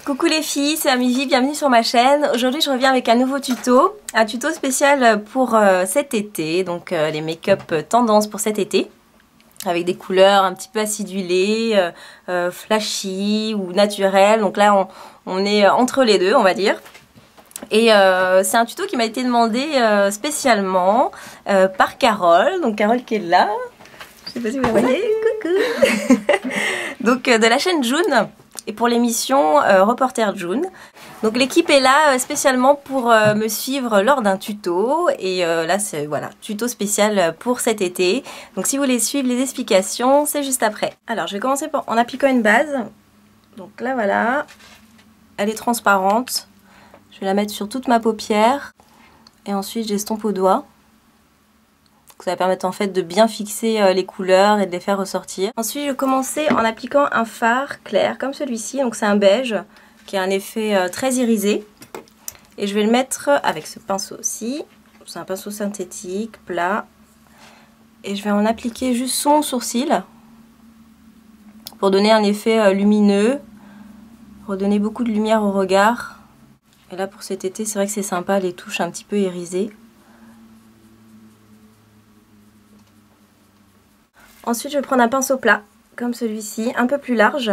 Coucou les filles, c'est Amivi, bienvenue sur ma chaîne. Aujourd'hui je reviens avec un nouveau tuto, un tuto spécial pour cet été, donc les make-up tendance pour cet été, avec des couleurs un petit peu acidulées, flashy ou naturelles, donc là on est entre les deux on va dire. Et c'est un tuto qui m'a été demandé spécialement par Carole, donc Carole qui est là, je sais pas si vous la voyez, coucou. Donc de la chaîne June. Et pour l'émission Reporter June. Donc l'équipe est là spécialement pour me suivre lors d'un tuto. Et là c'est voilà, tuto spécial pour cet été. Donc si vous voulez suivre les explications, c'est juste après. Alors je vais commencer en appliquant une base. Donc là voilà, elle est transparente. Je vais la mettre sur toute ma paupière. Et ensuite j'estompe au doigt. Ça va permettre en fait de bien fixer les couleurs et de les faire ressortir. Ensuite je vais commencer en appliquant un fard clair comme celui-ci, donc c'est un beige qui a un effet très irisé. Et je vais le mettre avec ce pinceau aussi, c'est un pinceau synthétique, plat. Et je vais en appliquer juste sous mon sourcil pour donner un effet lumineux, redonner beaucoup de lumière au regard. Et là pour cet été c'est vrai que c'est sympa les touches un petit peu irisées. Ensuite, je vais prendre un pinceau plat, comme celui-ci, un peu plus large.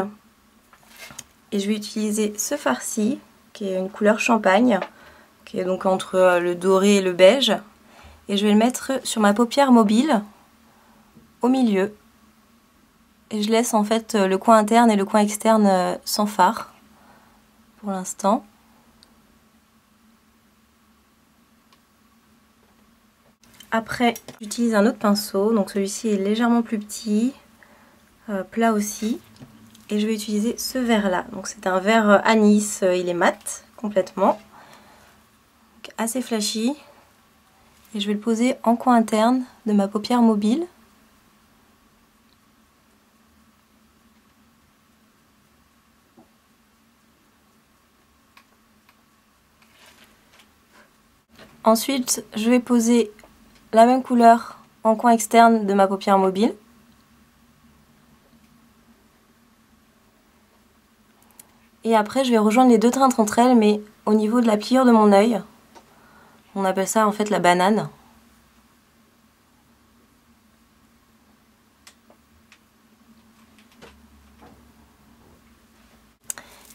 Et je vais utiliser ce fard-ci, qui est une couleur champagne, qui est donc entre le doré et le beige. Et je vais le mettre sur ma paupière mobile, au milieu. Et je laisse en fait le coin interne et le coin externe sans fard, pour l'instant. Après, j'utilise un autre pinceau, donc celui-ci est légèrement plus petit, plat aussi. Et je vais utiliser ce vert là, donc c'est un vert anis, il est mat complètement, donc assez flashy. Et je vais le poser en coin interne de ma paupière mobile. Ensuite, je vais poser la même couleur en coin externe de ma paupière mobile. Et après, je vais rejoindre les deux teintes entre elles, mais au niveau de la pliure de mon œil. On appelle ça en fait la banane.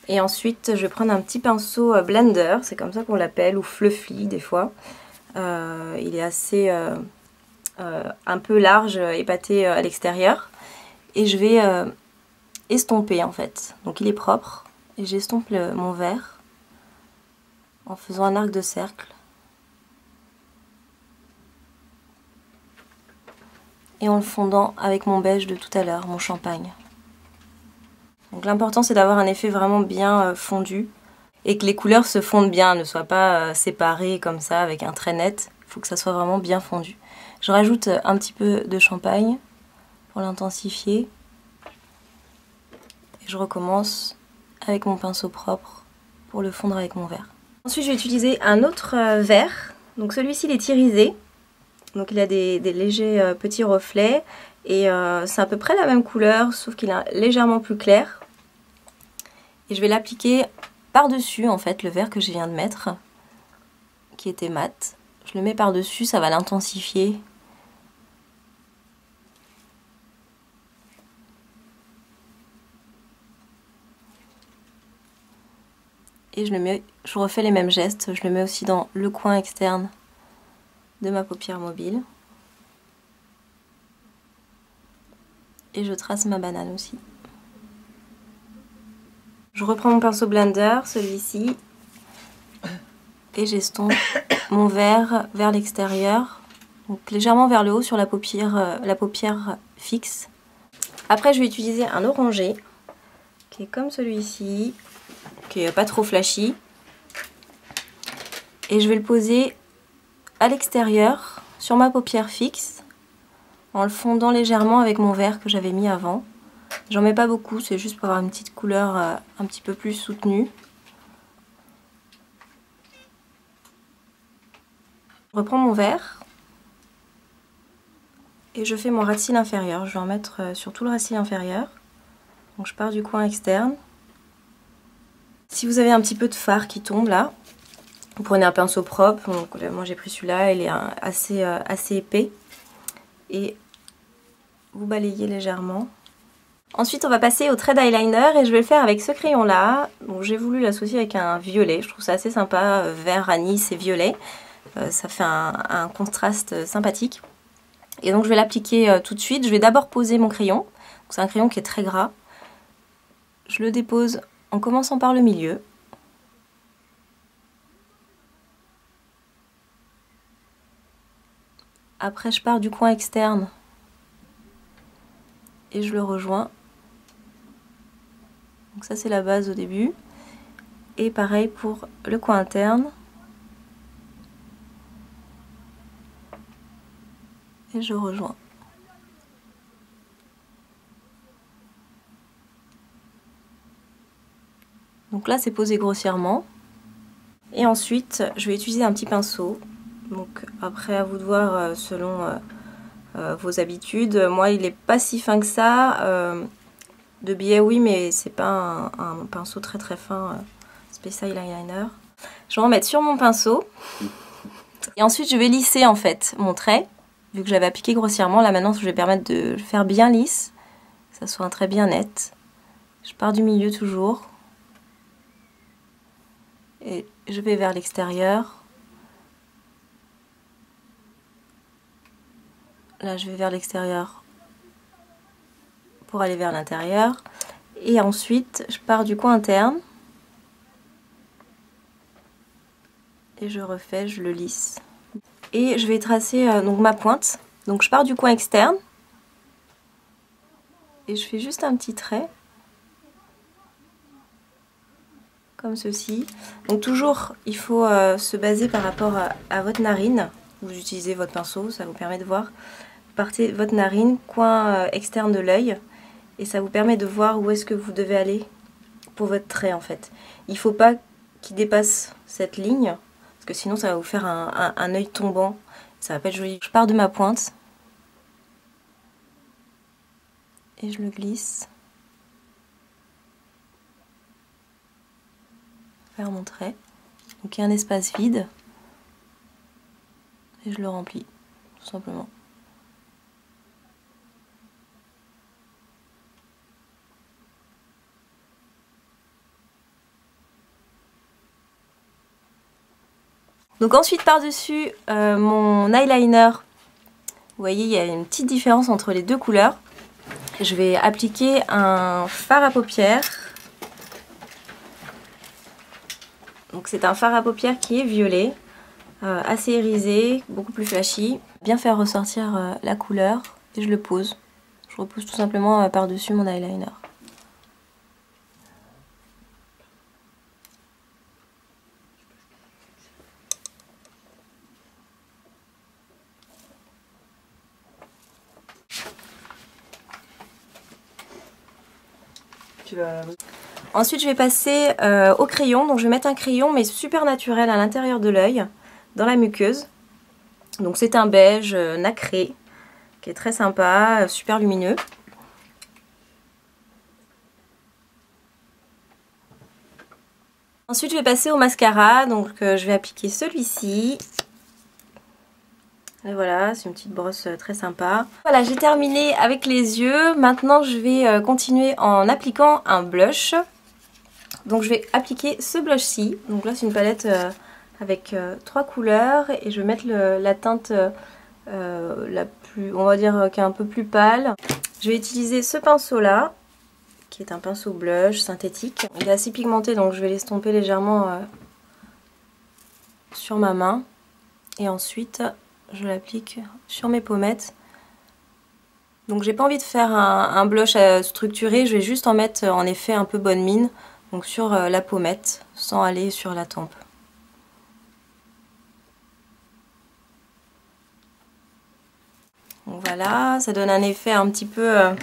Et ensuite, je vais prendre un petit pinceau blender, c'est comme ça qu'on l'appelle, ou fluffy des fois. Il est assez un peu large, épaté à l'extérieur. Et je vais estomper en fait. Donc il est propre. Et j'estompe mon vert en faisant un arc de cercle. Et en le fondant avec mon beige de tout à l'heure, mon champagne. Donc l'important c'est d'avoir un effet vraiment bien fondu. Et que les couleurs se fondent bien, ne soient pas séparées comme ça avec un trait net. Il faut que ça soit vraiment bien fondu. Je rajoute un petit peu de champagne pour l'intensifier. Et je recommence avec mon pinceau propre pour le fondre avec mon vert. Ensuite je vais utiliser un autre vert. Donc celui-ci il est irisé. Donc il a des légers petits reflets. Et c'est à peu près la même couleur sauf qu'il est légèrement plus clair. Et je vais l'appliquer par-dessus en fait le vert que je viens de mettre, qui était mat. Je le mets par-dessus, ça va l'intensifier. Et je refais les mêmes gestes, je le mets aussi dans le coin externe de ma paupière mobile. Et je trace ma banane aussi. Je reprends mon pinceau blender, celui-ci, et j'estompe mon vert vers l'extérieur, donc légèrement vers le haut sur la paupière fixe. Après je vais utiliser un orangé, qui est comme celui-ci, qui est pas trop flashy. Et je vais le poser à l'extérieur, sur ma paupière fixe, en le fondant légèrement avec mon vert que j'avais mis avant. J'en mets pas beaucoup, c'est juste pour avoir une petite couleur un petit peu plus soutenue. Je reprends mon vert et je fais mon ras de cils inférieur. Je vais en mettre sur tout le ras de cils inférieur. Donc je pars du coin externe Si vous avez un petit peu de fard qui tombe là, vous prenez un pinceau propre. Donc, moi j'ai pris celui-là, il est assez épais. Et vous balayez légèrement. Ensuite on va passer au trait d'eyeliner et je vais le faire avec ce crayon là. Bon, j'ai voulu l'associer avec un violet, je trouve ça assez sympa, vert, anis et violet. Ça fait un contraste sympathique. Et donc je vais l'appliquer tout de suite. Je vais d'abord poser mon crayon. C'est un crayon qui est très gras. Je le dépose en commençant par le milieu. Après je pars du coin externe et je le rejoins. Donc ça c'est la base au début. Et pareil pour le coin interne. Et je rejoins. Donc là c'est posé grossièrement. Et ensuite je vais utiliser un petit pinceau. Donc après à vous de voir selon vos habitudes. Moi il n'est pas si fin que ça. De biais oui, mais c'est pas un pinceau très très fin Special Eyeliner. Je vais en mettre sur mon pinceau. Et ensuite je vais lisser en fait mon trait. Vu que j'avais appliqué grossièrement, là maintenant je vais permettre de le faire bien lisse. Que ça soit un trait bien net. Je pars du milieu toujours. Et je vais vers l'extérieur. Là je vais vers l'extérieur pour aller vers l'intérieur. Et ensuite je pars du coin interne. Et je refais, je le lisse. Et je vais tracer donc ma pointe. Donc je pars du coin externe. Et je fais juste un petit trait. Comme ceci. Donc toujours il faut se baser par rapport à votre narine. Vous utilisez votre pinceau, ça vous permet de voir. Vous partez votre narine, coin externe de l'œil. Et ça vous permet de voir où est-ce que vous devez aller pour votre trait en fait. Il ne faut pas qu'il dépasse cette ligne. Parce que sinon ça va vous faire un œil tombant. Ça va pas être joli. Je pars de ma pointe. Et je le glisse. Vers mon trait. Donc il y a un espace vide. Et je le remplis. Tout simplement. Donc ensuite par-dessus mon eyeliner, vous voyez il y a une petite différence entre les deux couleurs. Je vais appliquer un fard à paupières. Donc c'est un fard à paupières qui est violet, assez irisé, beaucoup plus flashy. Bien faire ressortir la couleur et je le pose. Je repose tout simplement par-dessus mon eyeliner. Ensuite je vais passer au crayon, donc je vais mettre un crayon mais super naturel à l'intérieur de l'œil, dans la muqueuse. Donc c'est un beige nacré, qui est très sympa, super lumineux. Ensuite je vais passer au mascara, donc je vais appliquer celui-ci. Et voilà, c'est une petite brosse très sympa. Voilà, j'ai terminé avec les yeux. Maintenant, je vais continuer en appliquant un blush. Donc, je vais appliquer ce blush-ci. Donc là, c'est une palette avec 3 couleurs. Et je vais mettre la teinte la plus, on va dire, qui est un peu plus pâle. Je vais utiliser ce pinceau-là, qui est un pinceau blush synthétique. Il est assez pigmenté, donc je vais l'estomper légèrement sur ma main. Et ensuite... je l'applique sur mes pommettes. Donc j'ai pas envie de faire un blush structuré, je vais juste en mettre en effet un peu bonne mine, donc sur la pommette, sans aller sur la tempe. Donc voilà, ça donne un effet un petit peu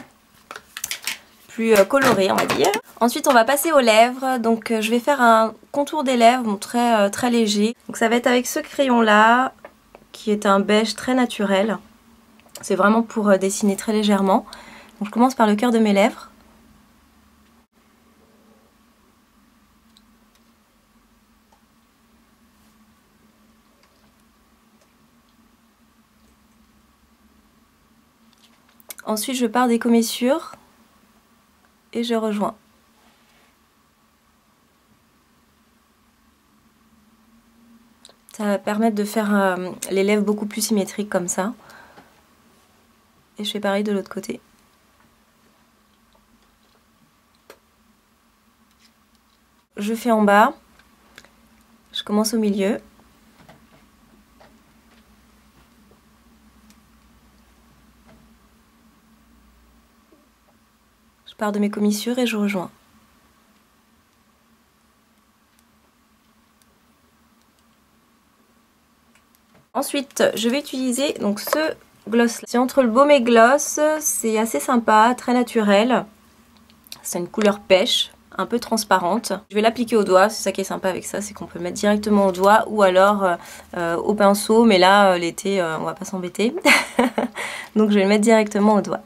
plus coloré on va dire. Ensuite on va passer aux lèvres, donc je vais faire un contour des lèvres bon, très léger. Donc ça va être avec ce crayon là, qui est un beige très naturel. C'est vraiment pour dessiner très légèrement. Donc je commence par le cœur de mes lèvres. Ensuite je pars des commissures et je rejoins. Ça va permettre de faire les lèvres beaucoup plus symétriques comme ça. Et je fais pareil de l'autre côté. Je fais en bas. Je commence au milieu. Je pars de mes commissures et je rejoins. Ensuite, je vais utiliser donc ce gloss là. C'est entre le baume et gloss, c'est assez sympa, très naturel. C'est une couleur pêche, un peu transparente. Je vais l'appliquer au doigt, c'est ça qui est sympa avec ça, c'est qu'on peut le mettre directement au doigt ou alors au pinceau, mais là l'été on va pas s'embêter. Donc je vais le mettre directement au doigt.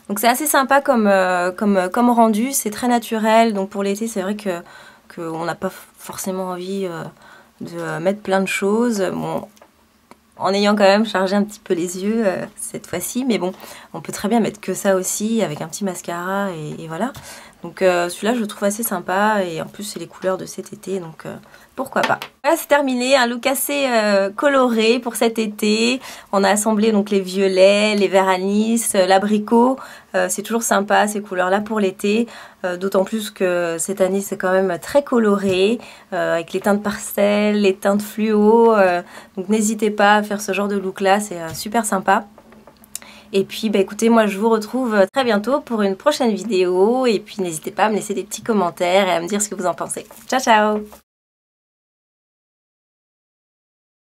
Donc c'est assez sympa comme rendu, c'est très naturel, donc pour l'été c'est vrai qu'on n'a pas forcément envie de mettre plein de choses, bon, en ayant quand même chargé un petit peu les yeux cette fois-ci, mais bon, on peut très bien mettre que ça aussi avec un petit mascara et voilà. Donc celui-là je le trouve assez sympa et en plus c'est les couleurs de cet été, donc pourquoi pas. Voilà, c'est terminé, un look assez coloré pour cet été. On a assemblé donc les violets, les verts anis, l'abricot. C'est toujours sympa ces couleurs-là pour l'été, d'autant plus que cette année c'est quand même très coloré, avec les teintes pastel, les teintes fluo. Donc n'hésitez pas à faire ce genre de look-là, c'est super sympa. Et puis bah écoutez, moi je vous retrouve très bientôt pour une prochaine vidéo. Et puis n'hésitez pas à me laisser des petits commentaires et à me dire ce que vous en pensez. Ciao ciao!